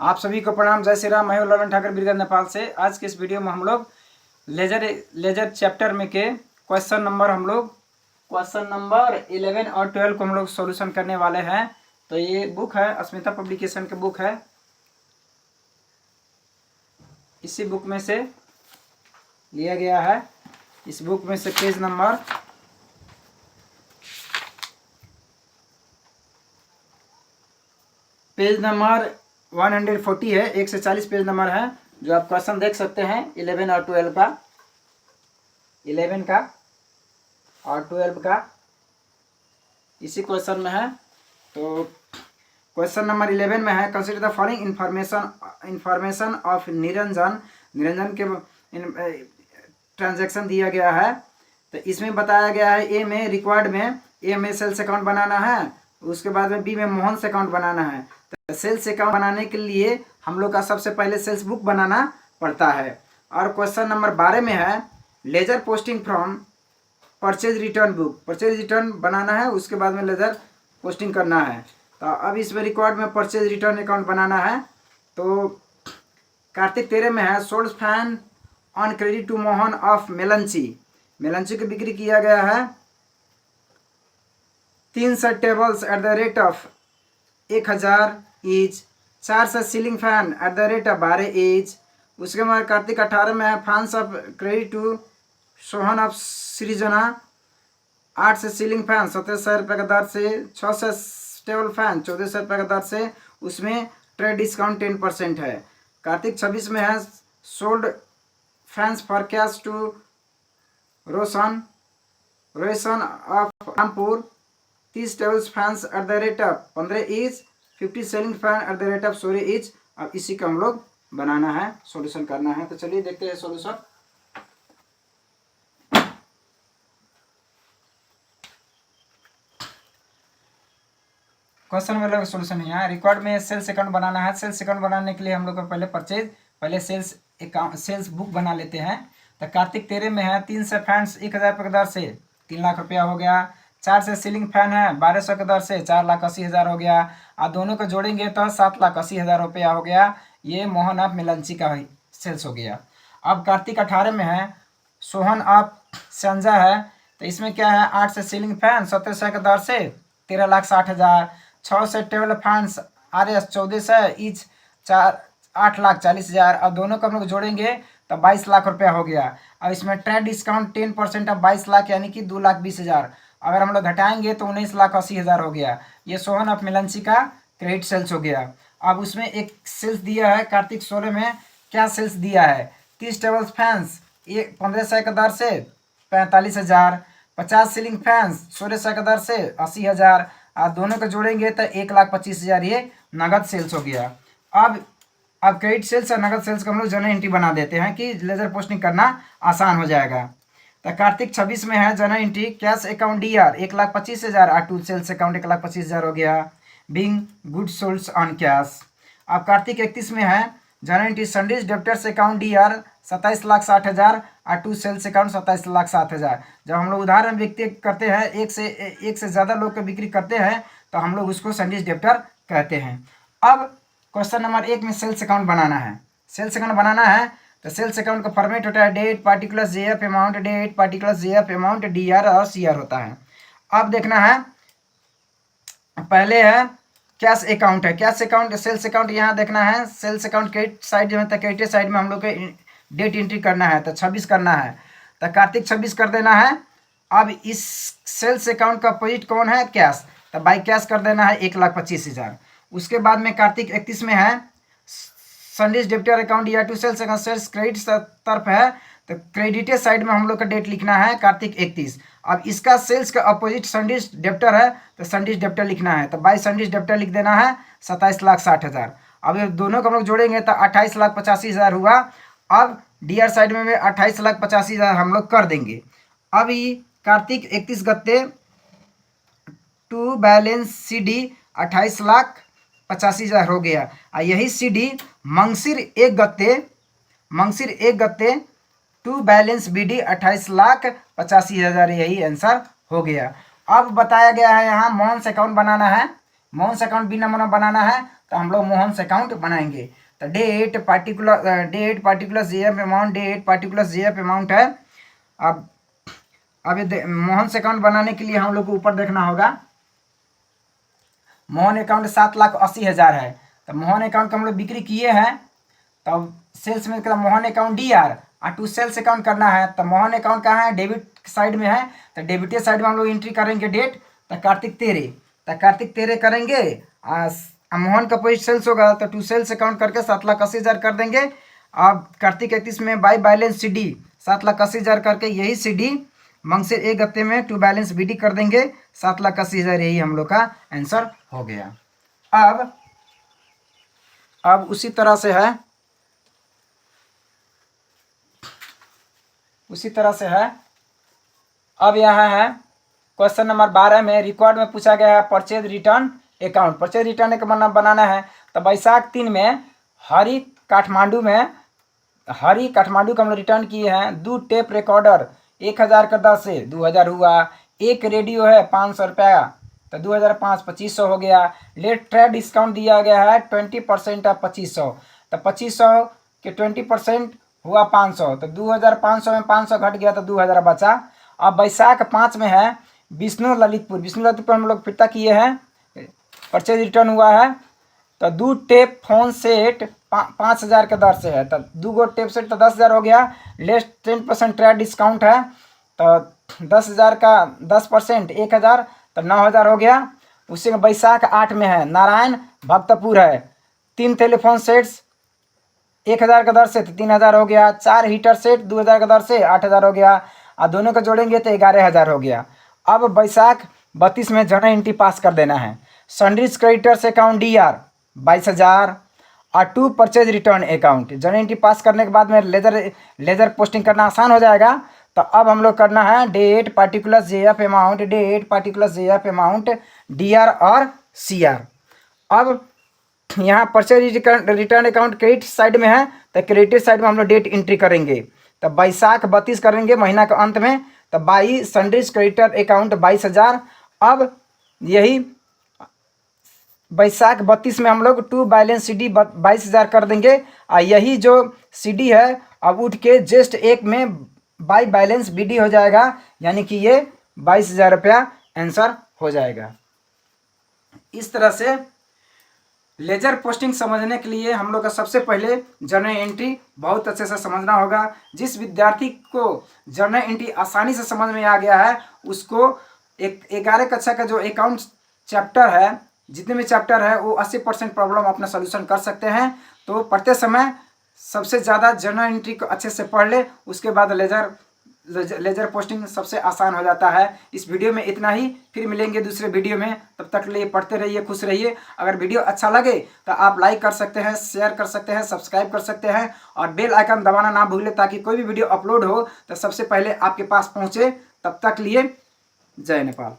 आप सभी को प्रणाम। जय श्री राम। मैं हूं ललन ठाकर बिरगंज नेपाल से। आज के इस वीडियो में हम लोग लेजर चैप्टर में के क्वेश्चन नंबर 11 और 12 को हम लोग सॉल्यूशन करने वाले हैं। तो ये बुक है, अस्मिता पब्लिकेशन की बुक है। इसी बुक में से लिया गया है। इस बुक में से पेज नंबर 140 है। 1 से 40 पेज नंबर है, जो आप क्वेश्चन देख सकते हैं 11 और 12 का, 11 का और 12 का इसी क्वेश्चन में है। तो क्वेश्चन नंबर 11 में है, consider the following information of Niranjan के ट्रांजैक्शन दिया गया है। तो इसमें बताया गया है ए में रिक्वायर्ड में, ए में सेल्स अकाउंट बनाना है, उसके बाद में बी में मोहन से अकाउंट बनाना है। तो सेल्स अकाउंट बनाने के लिए हम लोग का सबसे पहले सेल्स बुक बनाना पड़ता है। और क्वेश्चन नंबर 12 में है, ledger posting from purchase return book, purchase return बनाना है, उसके बाद में लेजर पोस्टिंग करना है। तो अब इसमें रिकॉर्ड में परचेज रिटर्न अकाउंट बनाना है। तो कार्तिक 13 में है, sold fan on credit to Mohan of Melamchi की बिक्री किया गया है 300 tables at the rate of 1000 each. 400 ceiling fan at the rate of 12 each. उसके बाद कार्तिक 18 में है, fans of credit to Sohan of Srijana 8 से सीलिंग फैन 1700 रुपये का दर से, 6 से टेबल फैन 1400 रुपये का दर से, उसमें ट्रेड डिस्काउंट 10% है। कार्तिक 26 में है, sold fans for cash to Roshan of Rampur 30 tables fans at the rate of 15 each, 50 selling fan at the rate of 16 each. अब इसी का हम लोग बनाना है, सॉल्यूशन करना है। तो चलिए देखते हैं सॉल्यूशन। क्वेश्चन में लोग सॉल्यूशन है। रिकॉर्ड में सेल्स अकाउंट बनाना है। सेल्स अकाउंट बनाने के लिए हम लोग को पहले सेल्स बुक बना लेते हैं। तो कार्तिक 13 में है, 3 से फैंस 1000 रुपये के दर से 3 लाख रुपया हो गया। 4 से सीलिंग फैन है 1200 के दर से 4,80,000 हो गया। और दोनों को जोड़ेंगे तो 7,80,000 रुपया हो गया। ये मोहन ऑफ मेलंची का सेल्स हो गया। अब कार्तिक 18 में है, सोहन ऑफ संजा है। तो इसमें क्या है, 8 से सीलिंग फैन 1700 के दर से 13,60,000। 6 से टेबल फैंस RS 1400 ईच 8,40,000। अब दोनों को हम लोग जोड़ेंगे तो 22 लाख रुपया हो गया। अब इसमें ट्रेड डिस्काउंट 10% ऑफ 22 लाख यानी कि 2,20,000। अगर हम लोग घटाएंगे तो 19,80,000 हो गया। ये सोहन ऑफ मेलंची का क्रेडिट सेल्स हो गया। अब उसमें एक सेल्स दिया है कार्तिक 16 में, क्या सेल्स दिया है, 30 टेबल फैंस 1500 के दर से 45,000। 50 सीलिंग फैंस 1600 के दर से 80,000। और दोनों को जोड़ेंगे तो 1,25,000 ये नगद सेल्स हो गया। अब क्रेडिट सेल्स और नगद सेल्स को हम लोग जर्नल एंट्री बना देते हैं कि लेजर पोस्टिंग करना आसान हो जाएगा। तो कार्तिक 26 में है, journal entry cash account DR 1,25,000 और टू सेल्स अकाउंट 1,25,000 हो गया, being goods sold on cash. अब कार्तिक 31 में है, journal entry sundry debtors account DR 27,60,000 और टू सेल्स अकाउंट 27,60,000। जब हम लोग उदाहरण व्यक्ति करते हैं, एक से ज़्यादा लोग की बिक्री करते हैं तो हम लोग उसको संडीज डेप्टर कहते हैं। अब क्वेश्चन नंबर 1 में सेल्स अकाउंट बनाना है। सेल्स अकाउंट बनाना है तो सेल्स अकाउंट का फॉर्मेट होता है date particular JF amount, date particular JF amount, DR और CR होता है। अब देखना है, पहले है कैश अकाउंट है, कैश अकाउंट सेल्स अकाउंट यहाँ देखना है। सेल्स अकाउंट क्रेडिट साइड में, तो क्रेडिट साइड में हम लोग को डेट एंट्री करना है, तो 26 करना है। तो कार्तिक 26 कर देना है। अब इस सेल्स अकाउंट का अपोजिट कौन है, कैश, तो बाई कैश कर देना है 1,25,000। उसके बाद में कार्तिक 31 में है, संडीज डेप्टर अकाउंट या to sales account sales credit तरफ है, तो क्रेडिटेड साइड में हम लोग का डेट लिखना है कार्तिक 31। अब इसका सेल्स का अपोजिट संडीज डेप्टर है, तो संडीज डेप्टर लिखना है, तो बाई संडीज डेप्टर लिख देना है 27,60,000। अब ये दोनों को हम लोग जोड़ेंगे तो 28,85,000 हुआ। अब DR साइड में 28,85,000 हम लोग कर देंगे। अब ये कार्तिक 31 गत्ते टू बैलेंस CD 28,85,000 हो गया। और यही CD मंगसिर एक गत्ते टू बैलेंस BD 28,85,000, यही आंसर हो गया। अब बताया गया है यहाँ मोहन से अकाउंट बनाना है। मोहन अकाउंट बिना मना बनाना है तो हम लोग मोहन अकाउंट बनाएंगे। तो date particular JF amount, date particular JF amount है। अब ये मोहन अकाउंट बनाने के लिए हम लोग को ऊपर देखना होगा। मोहन अकाउंट 7,80,000 है। तो मोहन अकाउंट का हम लोग बिक्री किए हैं, तब सेल्स में मोहन अकाउंट DR और टू सेल्स अकाउंट करना है। तो मोहन अकाउंट कहाँ है, डेबिट साइड में है। तो डेबिट साइड में हम लोग एंट्री करेंगे डेट, तो कार्तिक 13, तो कार्तिक 13 करेंगे। मोहन का कोई सेल्स होगा तो टू सेल्स अकाउंट करके 7,80,000 कर देंगे। अब कार्तिक 31 में बाई बैलेंस CD 7,80,000 करके यही CD मंगसिर 1 हफ्ते में टू बैलेंस BD कर देंगे 7,80,000। यही हम लोग का आंसर हो गया। अब उसी तरह से है अब यहाँ है क्वेश्चन नंबर 12 में रिकॉर्ड में पूछा गया है purchase return account. Purchase return account बनाना है। तो वैशाख 3 में हरी काठमांडू का हम लोग रिटर्न किए हैं 2 टेप रिकॉर्डर 1,000 का 10 से 2,000 हुआ। एक रेडियो है 500 रुपया, तो 2,005 2,500 हो गया। लेट ट्रेड डिस्काउंट दिया गया है 20% ऑफ 2,500, तो 2,500 के 20% हुआ 500, तो 2,500 में 500 घट गया तो 2,000 बचा। अब वैशाख 5 में है विष्णु ललितपुर हम लोग फिरता किए हैं, परचेज रिटर्न हुआ है। तो 2 टेप फोन सेट 5,000 के दर से है, तो 2 गो टेप सेट तो 10,000 हो गया। लेस 10% ट्रेड डिस्काउंट है, तो 10,000 का 10% 1,000, तो 9,000 हो गया। उसी में वैशाख 8 में है नारायण भक्तपुर है 3 टेलीफोन सेट्स 1,000 का दर से तो 3,000 हो गया। 4 हीटर सेट 2,000 का दर से 8,000 हो गया, और दोनों को जोड़ेंगे तो 11,000 हो गया। अब वैशाख 32 में जर्नल एंट्री पास कर देना है। सन्ड्रीज क्रेडिटर्स अकाउंट DR 22,000 और 2 purchase return account. Journal entry पास करने के बाद में लेजर पोस्टिंग करना आसान हो जाएगा। तो अब हम लोग करना है date particular JF amount DR और CR। अब यहाँ purchase return account credit side में है, तो क्रेडिट साइड में हम लोग डेट एंट्री करेंगे। तो वैशाख 32 करेंगे महीना के अंत में, तो 22 सन्ड्रीज क्रेडिटर अकाउंट 22,000। अब यही वैशाख 32 में हम लोग टू बैलेंस CD 22,000 कर देंगे, और यही जो CD है अब उठ के जस्ट 1 में बाई बैलेंस BD हो जाएगा, यानी कि ये 22,000 रुपया आंसर हो जाएगा। इस तरह से लेजर पोस्टिंग समझने के लिए हम लोग का सबसे पहले जर्नल एंट्री बहुत अच्छे से समझना होगा। जिस विद्यार्थी को जर्नल एंट्री आसानी से समझ में आ गया है उसको 11 कक्षा का जो अकाउंट चैप्टर है, जितने भी चैप्टर है वो 80% प्रॉब्लम अपना सोल्यूशन कर सकते हैं। तो पढ़ते समय सबसे ज़्यादा जर्नल एंट्री को अच्छे से पढ़ ले, उसके बाद लेजर पोस्टिंग सबसे आसान हो जाता है। इस वीडियो में इतना ही, फिर मिलेंगे दूसरे वीडियो में। तब तक लिए पढ़ते रहिए, खुश रहिए। अगर वीडियो अच्छा लगे तो आप लाइक कर सकते हैं, शेयर कर सकते हैं, सब्सक्राइब कर सकते हैं, और बेल आइकन दबाना ना भूलें ताकि कोई भी वीडियो अपलोड हो तो सबसे पहले आपके पास पहुँचे। तब तक लिए जय नेपाल।